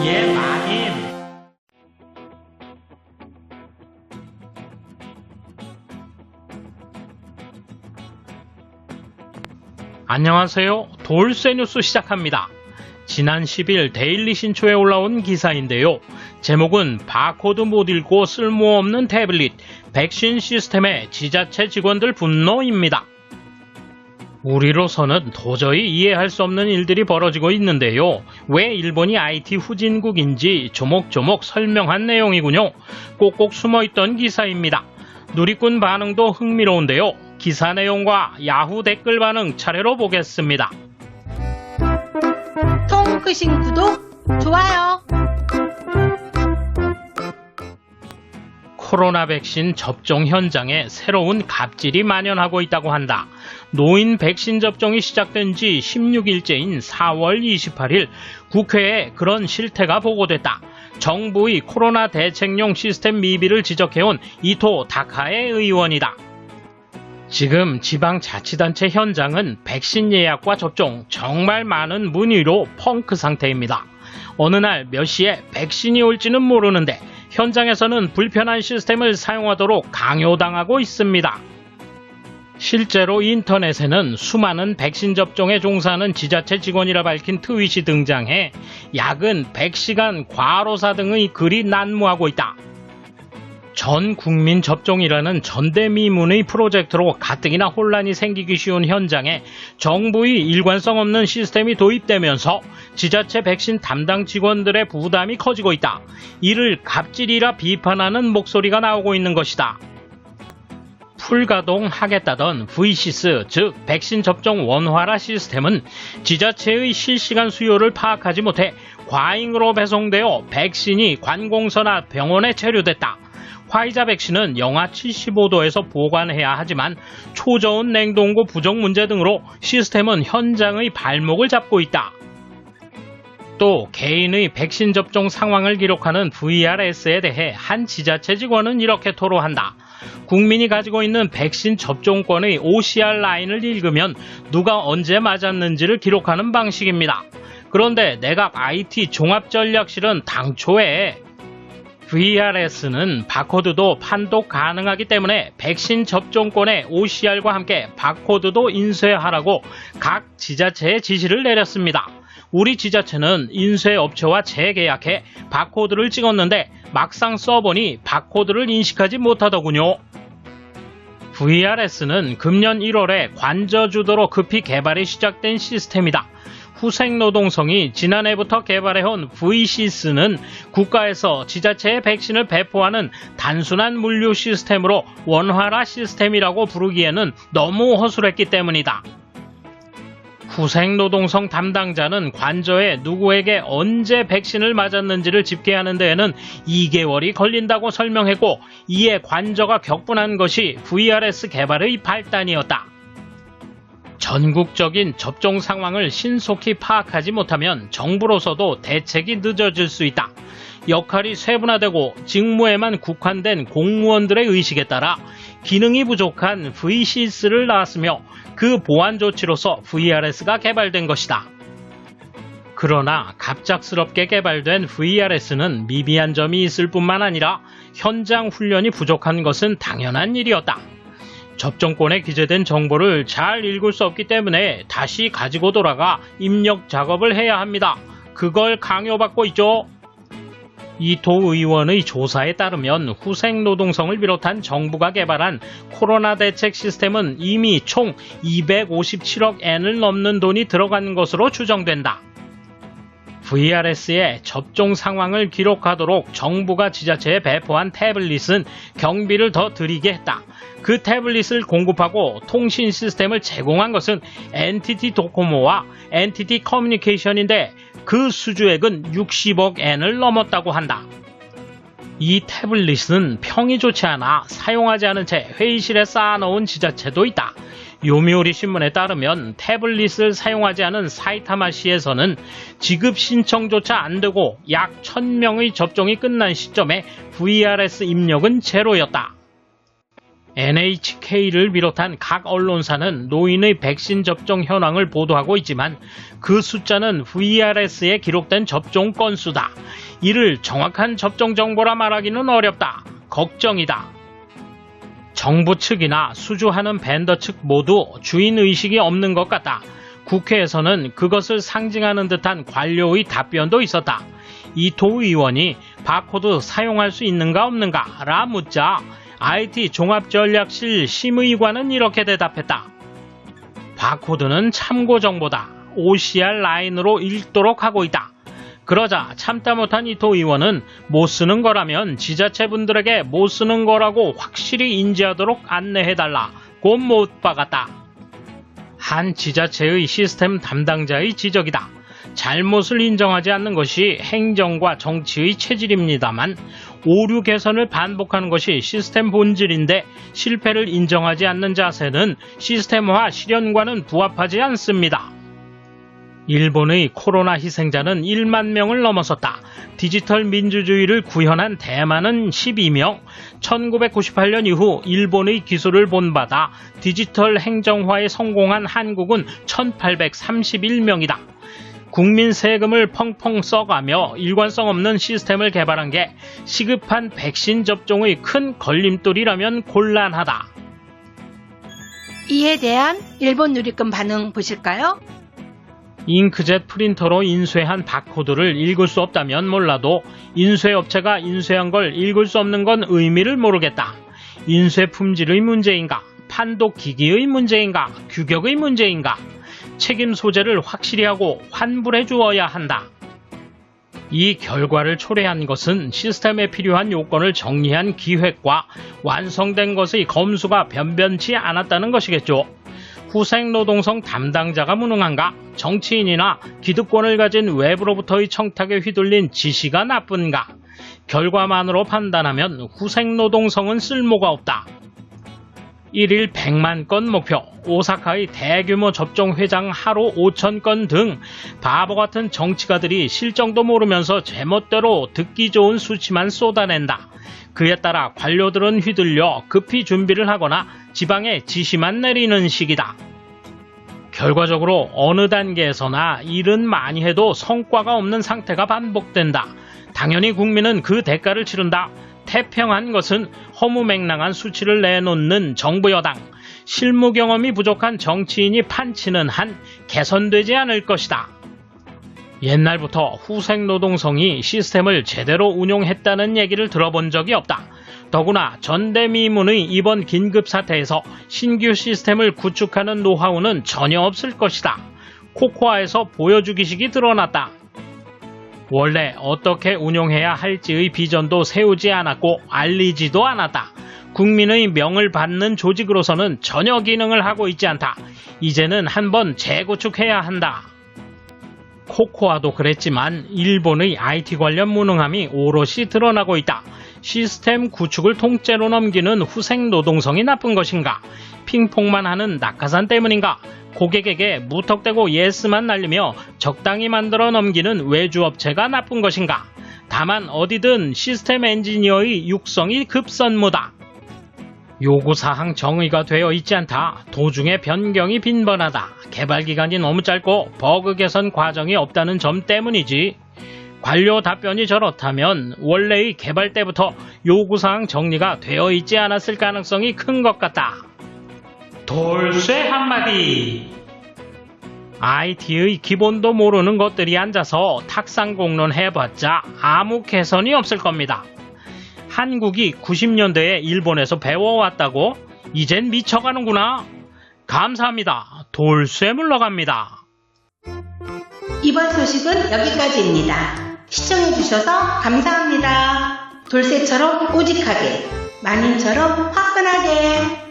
예, 마님. 안녕하세요. 돌쇠 뉴스 시작합니다. 지난 10일 데일리 신초에 올라온 기사인데요. 제목은 바코드 못 읽고 쓸모없는 태블릿, 백신 시스템에 지자체 직원들 분노입니다. 우리로서는 도저히 이해할 수 없는 일들이 벌어지고 있는데요. 왜 일본이 IT 후진국인지 조목조목 설명한 내용이군요. 꼭꼭 숨어있던 기사입니다. 누리꾼 반응도 흥미로운데요. 기사 내용과 야후 댓글 반응 차례로 보겠습니다. 통 크신 구독, 좋아요. 코로나 백신 접종 현장에 새로운 갑질이 만연하고 있다고 한다. 노인 백신 접종이 시작된 지 16일째인 4월 28일 국회에 그런 실태가 보고됐다. 정부의 코로나 대책용 시스템 미비를 지적해온 이토 다카에 의원이다. 지금 지방자치단체 현장은 백신 예약과 접종 정말 많은 문의로 펑크 상태입니다. 어느 날 몇 시에 백신이 올지는 모르는데 현장에서는 불편한 시스템을 사용하도록 강요당하고 있습니다. 실제로 인터넷에는 수많은 백신 접종에 종사하는 지자체 직원이라 밝힌 트윗이 등장해 야근, 100시간, 과로사 등의 글이 난무하고 있다. 전 국민 접종이라는 전대미문의 프로젝트로 가뜩이나 혼란이 생기기 쉬운 현장에 정부의 일관성 없는 시스템이 도입되면서 지자체 백신 담당 직원들의 부담이 커지고 있다. 이를 갑질이라 비판하는 목소리가 나오고 있는 것이다. 풀가동하겠다던 VCS, 즉 백신 접종 원활화 시스템은 지자체의 실시간 수요를 파악하지 못해 과잉으로 배송되어 백신이 관공서나 병원에 체류됐다. 화이자 백신은 영하 75도에서 보관해야 하지만 초저온 냉동고 부족 문제 등으로 시스템은 현장의 발목을 잡고 있다. 또 개인의 백신 접종 상황을 기록하는 VRS에 대해 한 지자체 직원은 이렇게 토로한다. 국민이 가지고 있는 백신 접종권의 OCR 라인을 읽으면 누가 언제 맞았는지를 기록하는 방식입니다. 그런데 내각 IT 종합전략실은 당초에 VRS는 바코드도 판독 가능하기 때문에 백신 접종권에 OCR과 함께 바코드도 인쇄하라고 각 지자체에 지시를 내렸습니다. 우리 지자체는 인쇄업체와 재계약해 바코드를 찍었는데 막상 써보니 바코드를 인식하지 못하더군요. VRS는 금년 1월에 관저주도로 급히 개발이 시작된 시스템이다. 후생노동성이 지난해부터 개발해온 VCS는 국가에서 지자체에 백신을 배포하는 단순한 물류 시스템으로 원활화 시스템이라고 부르기에는 너무 허술했기 때문이다. 후생노동성 담당자는 관저에 누구에게 언제 백신을 맞았는지를 집계하는 데에는 2개월이 걸린다고 설명했고 이에 관저가 격분한 것이 VRS 개발의 발단이었다. 전국적인 접종 상황을 신속히 파악하지 못하면 정부로서도 대책이 늦어질 수 있다. 역할이 세분화되고 직무에만 국한된 공무원들의 의식에 따라 기능이 부족한 VCS를 낳았으며 그 보완 조치로서 VRS가 개발된 것이다. 그러나 갑작스럽게 개발된 VRS는 미비한 점이 있을 뿐만 아니라 현장 훈련이 부족한 것은 당연한 일이었다. 접종권에 기재된 정보를 잘 읽을 수 없기 때문에 다시 가지고 돌아가 입력 작업을 해야 합니다. 그걸 강요받고 있죠. 이토 의원의 조사에 따르면 후생노동성을 비롯한 정부가 개발한 코로나 대책 시스템은 이미 총 257억 엔을 넘는 돈이 들어간 것으로 추정된다. VRS의 접종 상황을 기록하도록 정부가 지자체에 배포한 태블릿은 경비를 더 들이게 했다. 그 태블릿을 공급하고 통신 시스템을 제공한 것은 NTT 도코모와 NTT 커뮤니케이션인데 그 수주액은 60억 엔을 넘었다고 한다. 이 태블릿은 평이 좋지 않아 사용하지 않은 채 회의실에 쌓아놓은 지자체도 있다. 요미우리 신문에 따르면 태블릿을 사용하지 않은 사이타마시에서는 지급 신청조차 안 되고 약 1000명의 접종이 끝난 시점에 VRS 입력은 제로였다. NHK를 비롯한 각 언론사는 노인의 백신 접종 현황을 보도하고 있지만 그 숫자는 VRS에 기록된 접종 건수다. 이를 정확한 접종 정보라 말하기는 어렵다. 걱정이다. 정부 측이나 수주하는 벤더 측 모두 주인의식이 없는 것 같다. 국회에서는 그것을 상징하는 듯한 관료의 답변도 있었다. 이토 의원이 바코드 사용할 수 있는가 없는가 라 묻자 IT 종합전략실 심의관은 이렇게 대답했다. 바코드는 참고 정보다. OCR 라인으로 읽도록 하고 있다. 그러자 참다 못한 이토 의원은 못 쓰는 거라면 지자체분들에게 못 쓰는 거라고 확실히 인지하도록 안내해달라고 못 박았다. 한 지자체의 시스템 담당자의 지적이다. 잘못을 인정하지 않는 것이 행정과 정치의 체질입니다만 오류 개선을 반복하는 것이 시스템 본질인데 실패를 인정하지 않는 자세는 시스템화 실현과는 부합하지 않습니다. 일본의 코로나 희생자는 1만 명을 넘어섰다. 디지털 민주주의를 구현한 대만은 12명, 1998년 이후 일본의 기술을 본받아 디지털 행정화에 성공한 한국은 1831명이다. 국민 세금을 펑펑 써가며 일관성 없는 시스템을 개발한 게 시급한 백신 접종의 큰 걸림돌이라면 곤란하다. 이에 대한 일본 누리꾼 반응 보실까요? 잉크젯 프린터로 인쇄한 바코드를 읽을 수 없다면 몰라도 인쇄업체가 인쇄한 걸 읽을 수 없는 건 의미를 모르겠다. 인쇄 품질의 문제인가? 판독 기기의 문제인가? 규격의 문제인가? 책임 소재를 확실히 하고 환불해 주어야 한다. 이 결과를 초래한 것은 시스템에 필요한 요건을 정리한 기획과 완성된 것의 검수가 변변치 않았다는 것이겠죠. 후생노동성 담당자가 무능한가? 정치인이나 기득권을 가진 외부로부터의 청탁에 휘둘린 지시가 나쁜가? 결과만으로 판단하면 후생노동성은 쓸모가 없다. 1일 100만 건 목표, 오사카의 대규모 접종 회장 하루 5천 건 등 바보 같은 정치가들이 실정도 모르면서 제멋대로 듣기 좋은 수치만 쏟아낸다. 그에 따라 관료들은 휘둘려 급히 준비를 하거나 지방에 지시만 내리는 식이다. 결과적으로 어느 단계에서나 일은 많이 해도 성과가 없는 상태가 반복된다. 당연히 국민은 그 대가를 치른다. 태평한 것은 허무맹랑한 수치를 내놓는 정부 여당, 실무 경험이 부족한 정치인이 판치는 한 개선되지 않을 것이다. 옛날부터 후생노동성이 시스템을 제대로 운용했다는 얘기를 들어본 적이 없다. 더구나 전대미문의 이번 긴급사태에서 신규 시스템을 구축하는 노하우는 전혀 없을 것이다. 코코아에서 보여주기식이 드러났다. 원래 어떻게 운용해야 할지의 비전도 세우지 않았고 알리지도 않았다. 국민의 명을 받는 조직으로서는 전혀 기능을 하고 있지 않다. 이제는 한번 재구축해야 한다. 코코아도 그랬지만 일본의 IT 관련 무능함이 오롯이 드러나고 있다. 시스템 구축을 통째로 넘기는 후생 노동성이 나쁜 것인가? 핑퐁만 하는 낙하산 때문인가? 고객에게 무턱대고 예스만 날리며 적당히 만들어 넘기는 외주업체가 나쁜 것인가? 다만 어디든 시스템 엔지니어의 육성이 급선무다. 요구사항 정의가 되어 있지 않다. 도중에 변경이 빈번하다. 개발기간이 너무 짧고 버그 개선 과정이 없다는 점 때문이지. 관료 답변이 저렇다면 원래의 개발 때부터 요구사항 정리가 되어 있지 않았을 가능성이 큰 것 같다. 돌쇠 한마디. IT의 기본도 모르는 것들이 앉아서 탁상공론 해봤자 아무 개선이 없을 겁니다. 한국이 90년대에 일본에서 배워왔다고? 이젠 미쳐가는구나. 감사합니다. 돌쇠 물러갑니다. 이번 소식은 여기까지입니다. 시청해주셔서 감사합니다. 돌쇠처럼 오직하게, 마님처럼 화끈하게.